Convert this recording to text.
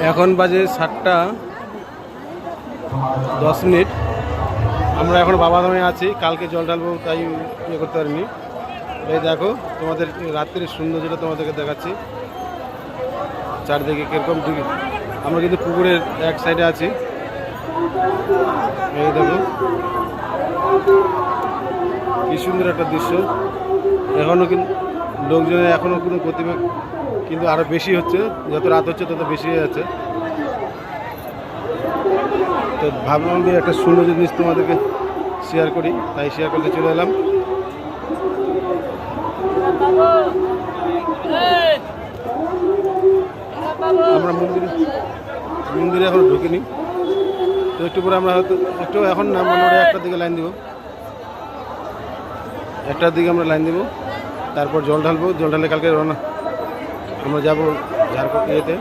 এখন বাজে 7টা 10 মিনিট। আমরা এখন বাবাধামে আছি, কালকে জল ঢালবো তাই ইয়ে করতে পারিনি। এই দেখো তোমাদের রাত্রির সৌন্দর্যটা তোমাদেরকে দেখাচ্ছি, চারদিকে কীরকম দিকে। আমরা কিন্তু পুকুরের এক সাইডে আছি, এই দেখো কি সুন্দর একটা দৃশ্য। এখনও কিন্তু লোকজনের এখনও কোনো গতিবেগ কিন্তু আরও বেশি হচ্ছে, যত রাত হচ্ছে তত বেশি হয়ে যাচ্ছে। তো ভাবলাম যে একটা সুন্দর জিনিস তোমাদেরকে শেয়ার করি, তাই শেয়ার করতে চলে এলাম। আমরা মন্দিরে এখনো ঢুকিনি, তো একটু পরে আমরা হয়তো একটু এখন না মোটামুটি 1টার দিকে লাইন দিব, 1টার দিকে আমরা লাইন দিব, তারপর জল ঢালবো। জল ঢালে কালকে রওনা আমরা যাবো ঝাড়খণ্ড ইয়েতে।